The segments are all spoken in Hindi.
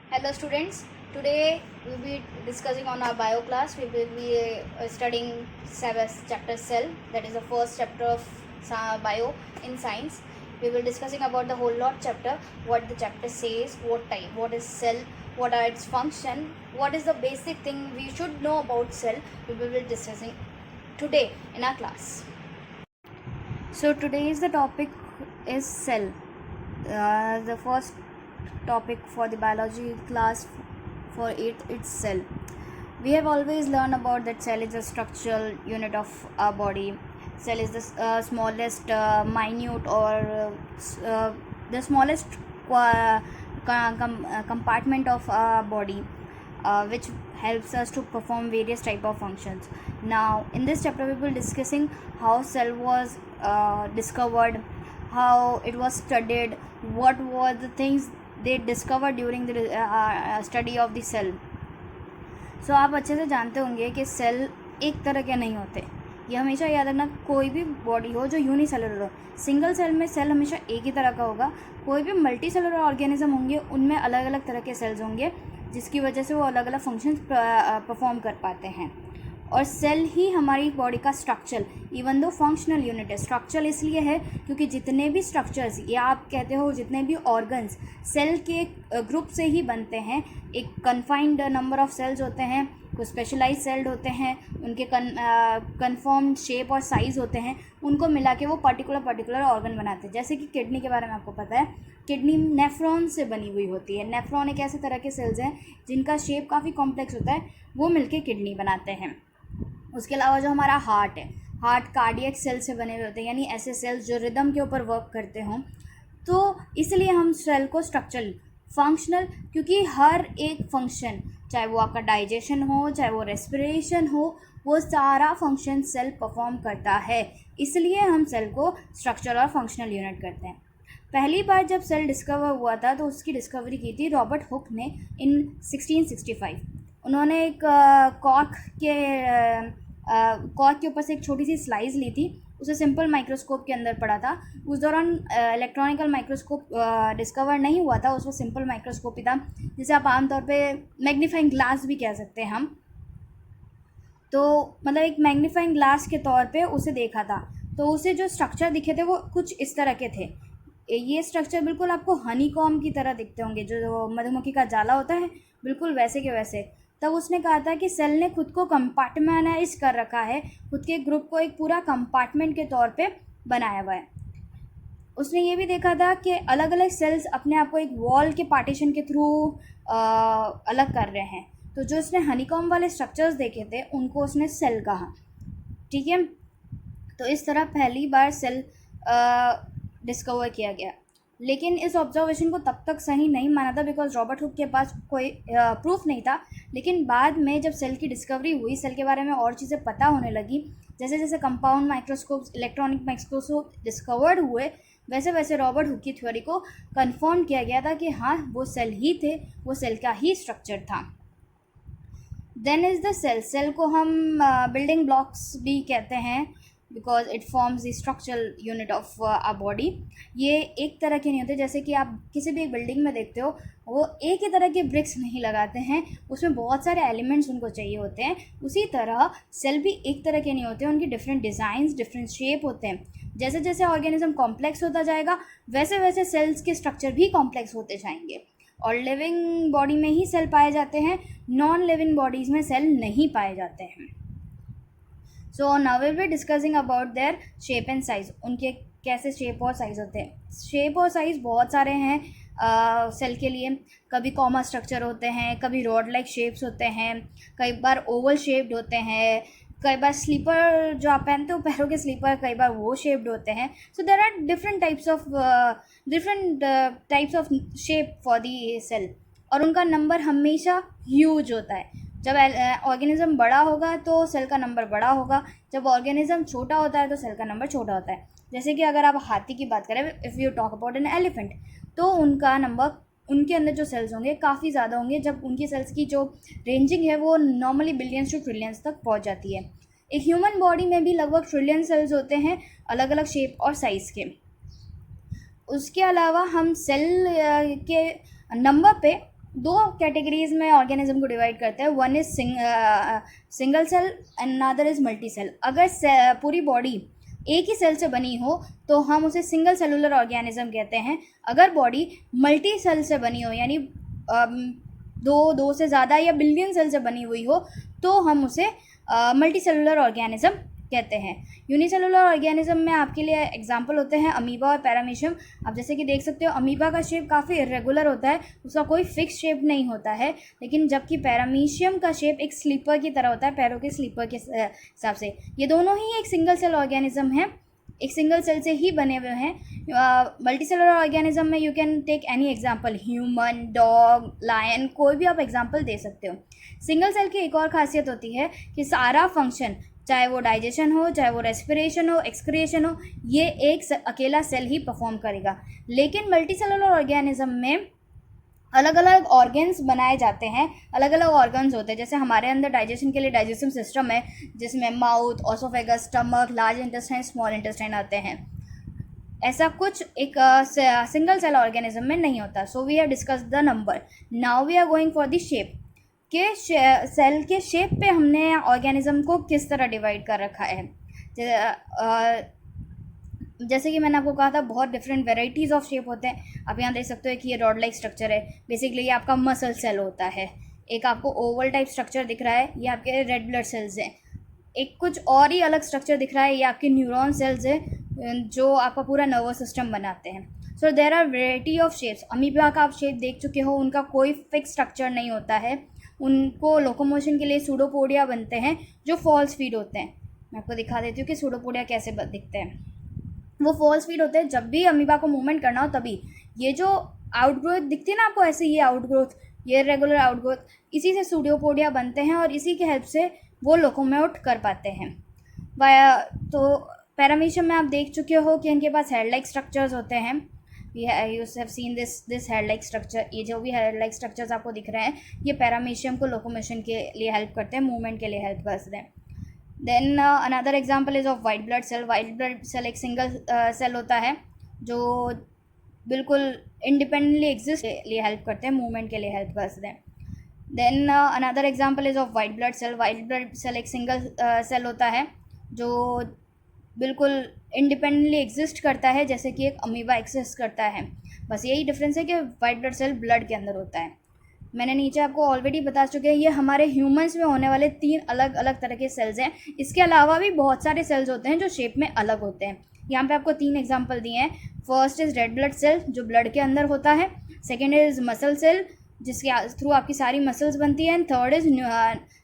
Hello students, today we will be discussing on our bio class. We will be studying chapter cell, that is the first chapter of bio in science. We will discussing about the whole lot chapter, what the chapter says, what is cell, what are its function, what is the basic thing we should know about cell. We will be discussing today in our class. So today's the topic is cell. The first topic for the biology class for it's cell. We have always learned about that cell is a structural unit of our body. Cell is the smallest minute or the smallest compartment of our body, which helps us to perform various type of functions. Now in this chapter we will be discussing how cell was discovered, how it was studied, what were the things they discovered during the study of the cell. So आप अच्छे से जानते होंगे कि सेल एक तरह के नहीं होते. ये हमेशा याद रखना, कोई भी बॉडी हो जो यूनिसेलुलर हो, सिंगल सेल में सेल हमेशा एक ही तरह का होगा. कोई भी मल्टी सेलुलर ऑर्गेनिज्म होंगे उनमें अलग अलग तरह के सेल्स होंगे, जिसकी वजह से वो अलग अलग फंक्शंस परफॉर्म कर पाते हैं. और सेल ही हमारी बॉडी का structure, even though functional unit है. स्ट्रक्चर इसलिए है क्योंकि जितने भी स्ट्रक्चर्स या आप कहते हो जितने भी ऑर्गन्स सेल के ग्रुप से ही बनते हैं. एक कन्फाइंड नंबर ऑफ सेल्स होते हैं, कुछ स्पेशलाइज सेल्ड होते हैं, उनके कन्फर्म्ड शेप और साइज़ होते हैं, उनको मिला के वो पर्टिकुलर ऑर्गन बनाते हैं. जैसे कि किडनी के बारे में आपको पता है, किडनी नेफ्रॉन से बनी हुई होती है. नेफ्रॉन एक ऐसे तरह के सेल्स हैं जिनका शेप काफ़ी कॉम्प्लेक्स होता है, वो मिलके किडनी बनाते हैं. उसके अलावा जो हमारा हार्ट है, हार्ट कार्डियक सेल से बने हुए होते हैं, यानी ऐसे सेल्स जो रिदम के ऊपर वर्क करते हों. तो इसलिए हम सेल को स्ट्रक्चरल, फंक्शनल, क्योंकि हर एक फंक्शन, चाहे वो आपका डाइजेशन हो, चाहे वो रेस्पिरेशन हो, वो सारा फंक्शन सेल परफॉर्म करता है. इसलिए हम सेल को स्ट्रक्चरल और फंक्शनल यूनिट करते हैं. पहली बार जब सेल डिस्कवर हुआ था तो उसकी डिस्कवरी की थी रॉबर्ट हुक ने इन 1665. उन्होंने एक कॉर्क के ऊपर से एक छोटी सी स्लाइस ली थी, उसे सिंपल माइक्रोस्कोप के अंदर पड़ा था. उस दौरान इलेक्ट्रॉनिकल माइक्रोस्कोप डिस्कवर नहीं हुआ था, उसमें सिंपल माइक्रोस्कोप ही था, जिसे आप आमतौर पे मैग्नीफाइंग ग्लास भी कह सकते हैं हम. तो मतलब एक मैग्नीफाइंग ग्लास के तौर पे उसे देखा था. तो उसे जो स्ट्रक्चर दिखे थे वो कुछ इस तरह के थे. ये स्ट्रक्चर बिल्कुल आपको हनीकॉम की तरह दिखते होंगे, जो मधुमक्खी का जाला होता है, बिल्कुल वैसे के वैसे. तब उसने कहा था कि सेल ने खुद को कंपार्टमेंटाइज कर रखा है, खुद के ग्रुप को एक पूरा कंपार्टमेंट के तौर पे बनाया हुआ है. उसने ये भी देखा था कि अलग अलग सेल्स अपने आप को एक वॉल के पार्टीशन के थ्रू अलग कर रहे हैं. तो जो उसने हनीकॉम वाले स्ट्रक्चर्स देखे थे उनको उसने सेल कहा. ठीक है, तो इस तरह पहली बार सेल डिस्कवर किया गया. लेकिन इस ऑब्जर्वेशन को तब तक सही नहीं माना था, बिकॉज रॉबर्ट हुक के पास कोई प्रूफ नहीं था. लेकिन बाद में जब सेल की डिस्कवरी हुई, सेल के बारे में और चीज़ें पता होने लगी, जैसे जैसे compound microscope, electronic microscope discovered हुए, वैसे वैसे रॉबर्ट हुक की थ्योरी को कंफर्म किया गया था कि हाँ, वो सेल ही थे, वो सेल का ही स्ट्रक्चर था. Then is the cell. Cell को हम बिल्डिंग ब्लॉक्स भी कहते हैं, because it forms the structural unit of a body. ये एक तरह के नहीं होते. जैसे कि आप किसी भी एक बिल्डिंग में देखते हो, वो एक ही तरह के ब्रिक्स नहीं लगाते हैं, उसमें बहुत सारे एलिमेंट्स उनको चाहिए होते हैं. उसी तरह सेल भी एक तरह के नहीं होते, उनकी डिफरेंट डिज़ाइंस, डिफरेंट शेप होते हैं. जैसे जैसे ऑर्गेनिज्म कॉम्प्लेक्स होता जाएगा, वैसे वैसे सेल्स के स्ट्रक्चर भी कॉम्प्लेक्स होते जाएंगे. और लिविंग बॉडी में ही सेल पाए जाते हैं, नॉन लिविंग बॉडीज़ में सेल नहीं पाए जाते हैं. So now will be discussing about their shape and size. उनके कैसे शेप और साइज़ होते हैं. शेप और साइज़ बहुत सारे हैं सेल के लिए. कभी कॉमा स्ट्रक्चर होते हैं, कभी रॉड लाइक शेप्स होते हैं, कई बार ओवल शेप्ड होते हैं, कई बार स्लीपर जो आप पहनते हो पैरों के स्लीपर, कई बार वो शेप्ड होते हैं. So there are different types of shape for the cell. और उनका नंबर हमेशा ह्यूज होता है. जब ऑर्गेनिज्म बड़ा होगा तो सेल का नंबर बड़ा होगा, जब ऑर्गेनिज्म छोटा होता है तो सेल का नंबर छोटा होता है. जैसे कि अगर आप हाथी की बात करें, if you talk about an elephant, तो उनका नंबर, उनके अंदर जो सेल्स होंगे काफ़ी ज़्यादा होंगे, जब उनकी सेल्स की जो रेंजिंग है वो नॉर्मली बिलियंस टू ट्रिलियंस तक पहुंच जाती है. एक ह्यूमन बॉडी में भी लगभग ट्रिलियन सेल्स होते हैं, अलग अलग शेप और साइज़ के. उसके अलावा हम सेल के नंबर पे दो कैटेगरीज में ऑर्गेनिज्म को डिवाइड करते हैं, one is single cell and another is multi cell. अगर पूरी बॉडी एक ही सेल से बनी हो तो हम उसे सिंगल सेलुलर ऑर्गेनिज्म कहते हैं। अगर बॉडी मल्टी सेल से बनी हो, यानी दो से ज़्यादा या बिलियन सेल से बनी हुई हो, तो हम उसे मल्टी सेलुलर ऑर्गेनिज्म कहते हैं। यूनिसेलुलर ऑर्गेनिज्म में आपके लिए एग्जांपल होते हैं अमीबा और पैरामीशियम। आप जैसे कि देख सकते हो अमीबा का शेप काफ़ी इरेगुलर होता है, उसका कोई फिक्स शेप नहीं होता है, लेकिन जबकि पैरामीशियम का शेप एक स्लीपर की तरह होता है, पैरों के स्लीपर के हिसाब से। ये दोनों ही एक सिंगल सेल ऑर्गेनिज्म हैं, एक सिंगल सेल से ही बने हुए हैं। मल्टी सेलुलर ऑर्गेनिज्म में you can take any example, human, dog, lion, कोई भी आप एग्जांपल दे सकते हो। सिंगल सेल की एक और खासियत होती है कि सारा फंक्शन, चाहे वो डाइजेशन हो, चाहे वो रेस्पिरेशन हो, एक्सक्रिएशन हो, ये एक अकेला सेल ही परफॉर्म करेगा। लेकिन मल्टी सेलुलर ऑर्गेनिज्म में अलग अलग ऑर्गन्स बनाए जाते हैं, अलग अलग ऑर्गन्स होते हैं। जैसे हमारे अंदर डाइजेशन के लिए डाइजेस्टिव सिस्टम है, जिसमें mouth, oesophagus, stomach, large intestine, small intestine आते हैं। ऐसा कुछ एक सिंगल सेल ऑर्गेनिज्म में नहीं होता। So we have discuss the number, now we are going for the shape. के सेल के शेप पे हमने ऑर्गेनिज्म को किस तरह डिवाइड कर रखा है। जैसे कि मैंने आपको कहा था, बहुत डिफरेंट वेराइटीज़ ऑफ शेप होते हैं। आप यहाँ देख सकते हो कि ये रॉड लाइक स्ट्रक्चर है, बेसिकली ये आपका मसल सेल होता है। एक आपको ओवल टाइप स्ट्रक्चर दिख रहा है, ये आपके रेड ब्लड सेल्स हैं। एक कुछ और ही अलग स्ट्रक्चर दिख रहा है, ये आपके न्यूरॉन सेल्स हैं, जो आपका पूरा नर्वस सिस्टम बनाते हैं। So there are variety of shapes. Amoeba का आप शेप देख चुके हो, उनका कोई फिक्स स्ट्रक्चर नहीं होता है। उनको लोकोमोशन के लिए सूडोपोडिया बनते हैं, जो फॉल्स फीड होते हैं। मैं आपको दिखा देती हूँ कि सूडोपोडिया कैसे दिखते हैं। वो फॉल्स फीड होते हैं, जब भी अमीबा को मूवमेंट करना हो तभी। ये जो आउटग्रोथ दिखती है ना आपको ऐसे, ये आउटग्रोथ, ये रेगुलर आउटग्रोथ, इसी से सूडोपोडिया बनते हैं और इसी के हेल्प से वो लोकोमोट कर पाते हैं। तो पैरामीशियम में आप देख चुके हो कि इनके पास हेड लाइक स्ट्रक्चर्स होते हैं। You have seen this head like structure. ये जो भी हेड लाइक स्ट्रक्चर्स आपको दिख रहे हैं, ये पैरामीशियम को लोकोमोशन के लिए हेल्प करते हैं, मूवमेंट के लिए हेल्प करते हैं। Then another example is of white blood cell. White blood cell एक सिंगल सेल होता है जो बिल्कुल इंडिपेंडेंटली एग्जिस्ट के लिए हेल्प करते हैं, मूवमेंट के लिए हेल्प करते हैं। Then another example is of white blood cell. White blood cell एक सिंगल सेल होता है जो बिल्कुल इंडिपेंडेंटली एग्जिस्ट करता है, जैसे कि एक अमीबा एग्जिस्ट करता है। बस यही डिफरेंस है कि वाइट ब्लड सेल ब्लड के अंदर होता है। मैंने नीचे आपको ऑलरेडी बता चुके हैं, ये हमारे ह्यूमंस में होने वाले 3 अलग अलग तरह के सेल्स हैं। इसके अलावा भी बहुत सारे सेल्स होते हैं जो शेप में अलग होते हैं। यहाँ पे आपको 3 एग्जांपल दिए हैं। First is red blood cell, जो ब्लड के अंदर होता है। सेकेंड इज़ मसल सेल, जिसके थ्रू आपकी सारी मसल्स बनती हैं। And third is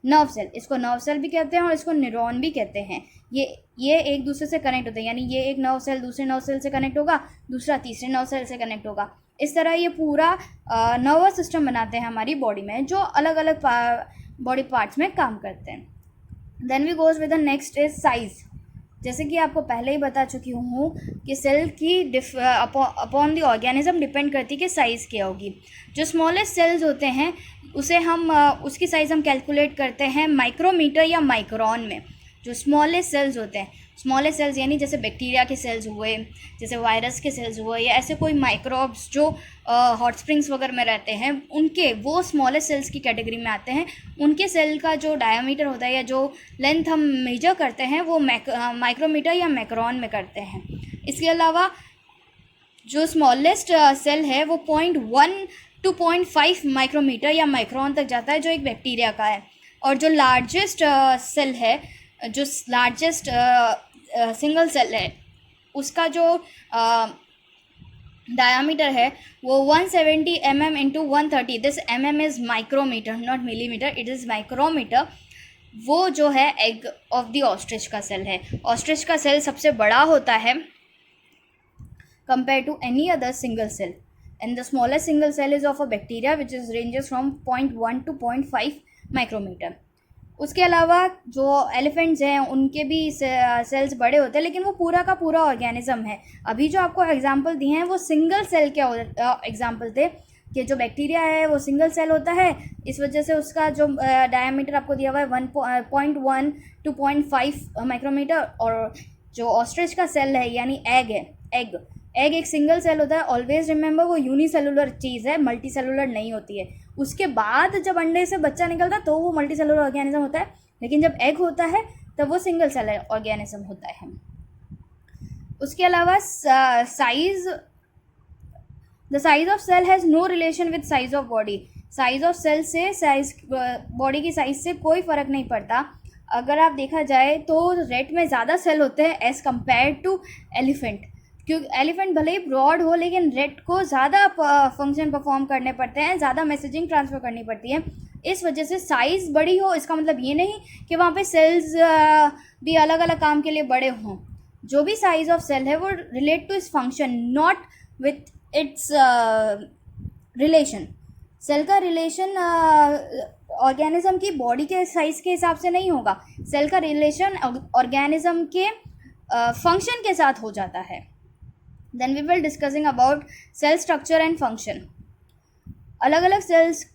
nerve cell. इसको नर्व सेल भी कहते हैं और इसको न्यूरॉन भी कहते हैं। ये एक दूसरे से कनेक्ट होते हैं, यानी ये एक नर्व सेल दूसरे नर्व सेल से कनेक्ट होगा, दूसरा तीसरे नर्व सेल से कनेक्ट होगा। इस तरह ये पूरा नर्वस सिस्टम बनाते हैं हमारी बॉडी में, जो अलग अलग बॉडी पार्ट्स में काम करते हैं। Then we goes with the next is size. जैसे कि आपको पहले ही बता चुकी हूँ कि सेल की अपॉन द ऑर्गेनिज्म डिपेंड करती है कि साइज़ क्या होगी। जो स्मॉलेस्ट सेल्स होते हैं उसे हम उसकी साइज़ हम कैलकुलेट करते हैं माइक्रोमीटर या माइक्रोन में। जो स्मॉलेस्ट सेल्स होते हैं, स्मॉलेस्ट सेल्स यानी जैसे बैक्टीरिया के सेल्स हुए, जैसे वायरस के सेल्स हुए, या ऐसे कोई माइक्रोब्स जो हॉट स्प्रिंग्स वगैरह में रहते हैं, उनके वो स्मॉलेस्ट सेल्स की कैटेगरी में आते हैं। उनके सेल का जो डायमीटर होता है या जो लेंथ हम मेजर करते हैं वो माइक्रोमीटर या माइक्रोन में करते हैं। इसके अलावा जो स्मॉलेस्ट सेल है वो 0.1 to 0.5 माइक्रोमीटर या माइक्रोन तक जाता है, जो एक बैक्टीरिया का है। और जो लार्जेस्ट सेल है, जो लार्जेस्ट सिंगल सेल है, उसका जो डायमीटर है वो 170 mm into 130। This mm is micrometre, not millimetre, it is micrometre. वो जो है एग ऑफ द ऑस्ट्रिच का सेल है। ऑस्ट्रिच का सेल सबसे बड़ा होता है compare to any other single cell, and the smallest single cell is of a bacteria which is ranges from 0.1 to 0.5 micrometre. उसके अलावा जो एलिफेंट्स हैं उनके भी सेल्स बड़े होते हैं, लेकिन वो पूरा का पूरा ऑर्गेनिज्म है। अभी जो आपको एग्जांपल दिए हैं वो सिंगल सेल के एग्जांपल थे, कि जो बैक्टीरिया है वो सिंगल सेल होता है, इस वजह से उसका जो डायमीटर आपको दिया हुआ है 1.1 to 0.5 माइक्रोमीटर। और जो ऑस्ट्रिच का सेल है यानी एग है, एग, एग एक सिंगल सेल होता है, ऑलवेज रिमेंबर वो यूनिसेलुलर चीज़ है, मल्टी सेलुलर नहीं होती है। उसके बाद जब अंडे से बच्चा निकलता है तो वो मल्टी सेलुलर ऑर्गेनिज्म होता है, लेकिन जब एग होता है तब वो सिंगल सेल ऑर्गेनिज्म होता है। उसके अलावा the size of cell has no relation with size of body. Size of cell से साइज बॉडी की साइज से कोई फ़र्क नहीं पड़ता। अगर आप देखा जाए तो रेट में ज़्यादा सेल होते हैं एज़ कम्पेयर टू एलिफेंट, क्योंकि एलिफेंट भले ही ब्रॉड हो लेकिन रेट को ज़्यादा फंक्शन परफॉर्म करने पड़ते हैं, ज़्यादा मैसेजिंग ट्रांसफ़र करनी पड़ती है। इस वजह से साइज़ बड़ी हो इसका मतलब ये नहीं कि वहाँ पे सेल्स भी अलग अलग काम के लिए बड़े हों। जो भी साइज ऑफ सेल है वो relate to its function, not with its relation. Cell का रिलेशन ऑर्गेनिज्म की बॉडी के साइज के हिसाब से नहीं होगा, सेल का रिलेशन ऑर्गेनिज्म के फंक्शन के साथ हो जाता है। Then we will discussing about cell structure and function. अलग अलग सेल्स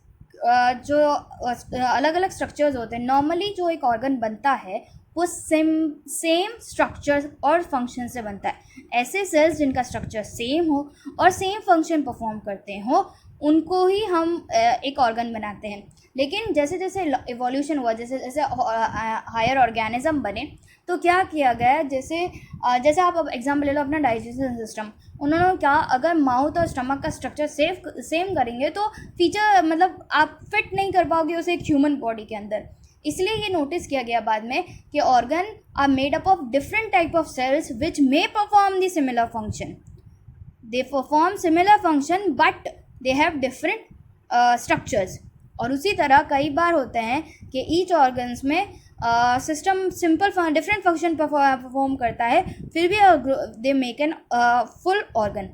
जो अलग अलग स्ट्रक्चर्स होते हैं, नॉर्मली जो एक ऑर्गन बनता है वो सेम स्ट्रक्चर और फंक्शन से बनता है। ऐसे सेल्स जिनका स्ट्रक्चर सेम हो और सेम फंक्शन परफॉर्म करते हो उनको ही हम एक ऑर्गन बनाते हैं। लेकिन जैसे जैसे इवोल्यूशन हुआ, जैसे जैसे हायर ऑर्गेनिज्म बने तो क्या किया गया, जैसे आप अब एग्जाम्पल ले लो अपना डाइजेशन सिस्टम। उन्होंने क्या, अगर माउथ और स्टमक का स्ट्रक्चर सेम करेंगे तो फीचर मतलब आप फिट नहीं कर पाओगे उसे एक ह्यूमन बॉडी के अंदर। इसलिए ये नोटिस किया गया बाद में कि organ are made up of different type of cells which may perform the similar function. They perform similar function but they have different structures. और उसी तरह कई बार होते हैं कि ईच ऑर्गन्स में system simple different function perform करता है, फिर भी they make an full organ.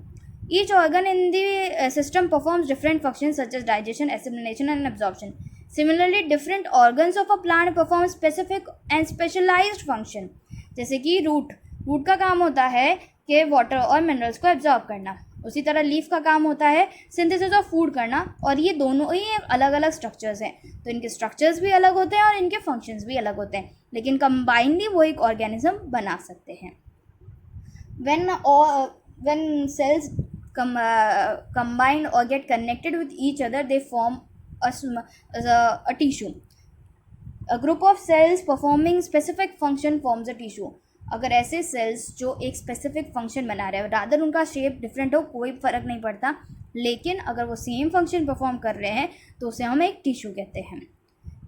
Each organ in the system performs different function such as digestion, assimilation and absorption. Similarly, different organs of a plant perform specific and specialized function. जैसे कि रूट का काम होता है कि वाटर और मिनरल्स को एब्जॉर्ब करना, उसी तरह लीफ का काम होता है सिंथेसिस ऑफ फूड करना, और ये दोनों ही अलग अलग स्ट्रक्चर्स हैं। तो इनके स्ट्रक्चर्स भी अलग होते हैं और इनके फंक्शंस भी अलग होते हैं, लेकिन कंबाइनली वो एक ऑर्गेनिज्म बना सकते हैं। when cells combine or get connected with each other, they form a tissue. A group of cells performing specific function forms a tissue. अगर ऐसे सेल्स जो एक स्पेसिफिक फंक्शन बना रहे हैं, रादर उनका शेप डिफरेंट हो कोई फ़र्क नहीं पड़ता, लेकिन अगर वो सेम फंक्शन परफॉर्म कर रहे हैं तो उसे हम एक टिश्यू कहते हैं।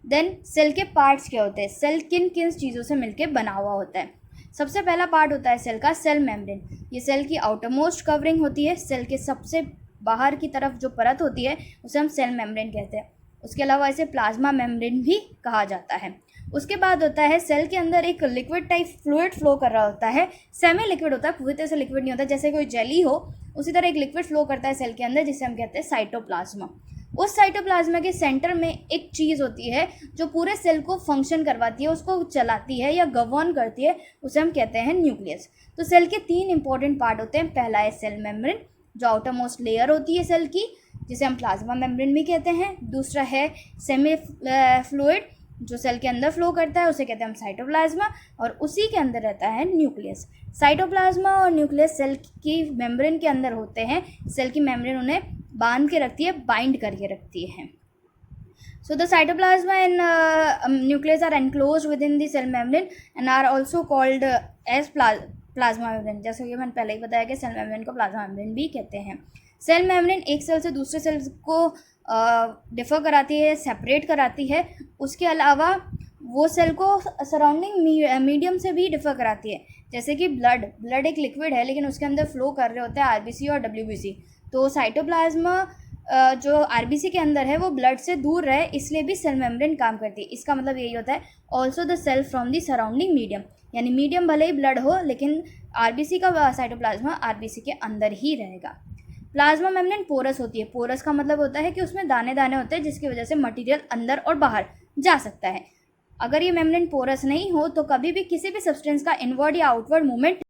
देन सेल के पार्ट्स क्या होते हैं, सेल किन किन चीज़ों से मिलकर बना हुआ होता है। सबसे पहला पार्ट होता है सेल का सेल मेम्ब्रेन। ये सेल की आउटरमोस्ट कवरिंग होती है, सेल के सबसे बाहर की तरफ जो परत होती है उसे हम सेल मेम्ब्रेन कहते हैं। उसके अलावा इसे प्लाज्मा मेम्ब्रेन भी कहा जाता है। उसके बाद होता है सेल के अंदर एक लिक्विड टाइप फ्लूइड फ्लो कर रहा होता है, सेमी लिक्विड होता है, पूरी तरह से लिक्विड नहीं होता, जैसे कोई जेली हो उसी तरह एक लिक्विड फ्लो करता है सेल के अंदर, जिसे हम कहते हैं साइटोप्लाज्मा। उस साइटोप्लाज्मा के सेंटर में एक चीज़ होती है जो पूरे सेल को फंक्शन करवाती है, उसको चलाती है या गवर्न करती है, उसे हम कहते हैं न्यूक्लियस। तो सेल के 3 इंपॉर्टेंट पार्ट होते हैं। पहला है सेल मेम्ब्रेन, जो आउटर मोस्ट लेयर होती है सेल की, जिसे हम प्लाज्मा मेम्ब्रेन भी कहते हैं। दूसरा है सेमी फ्लूइड, जो सेल के अंदर फ्लो करता है, उसे कहते हैं हम साइटोप्लाज्मा, और उसी के अंदर रहता है न्यूक्लियस। साइटोप्लाज्मा और न्यूक्लियस सेल की मेम्ब्रेन के अंदर होते हैं। सेल की मेम्ब्रेन उन्हें बांध के रखती है, बाइंड करके रखती है। So the cytoplasma and nucleus are enclosed within the cell membrane and are also called as plasma membrane। जैसे कि मैंने पहले ही बताया कि सेल मेम्ब्रेन को प्लाज्मा मेम्ब्रेन भी कहते हैं। सेल मेम्ब्रेन एक सेल से दूसरे सेल को डिफर कराती है, सेपरेट कराती है। उसके अलावा वो सेल को सराउंडिंग मीडियम से भी डिफर कराती है, जैसे कि ब्लड एक लिक्विड है लेकिन उसके अंदर फ्लो कर रहे होते हैं आरबीसी और डब्ल्यूबीसी। तो साइटोप्लाज्मा जो आरबीसी के अंदर है वो ब्लड से दूर रहे, इसलिए भी सेल मेम्ब्रेन काम करती है। इसका मतलब यही होता है also the cell from the surrounding medium, यानी मीडियम भले ही ब्लड हो लेकिन आरबीसी का साइटोप्लाज्मा आरबीसी के अंदर ही रहेगा। प्लाज्मा मेम्ब्रेन पोरस होती है। पोरस का मतलब होता है कि उसमें दाने दाने होते हैं जिसकी वजह से मटेरियल अंदर और बाहर जा सकता है। अगर ये मेम्ब्रेन पोरस नहीं हो तो कभी भी किसी भी सब्सटेंस का इनवर्ड या आउटवर्ड मूवमेंट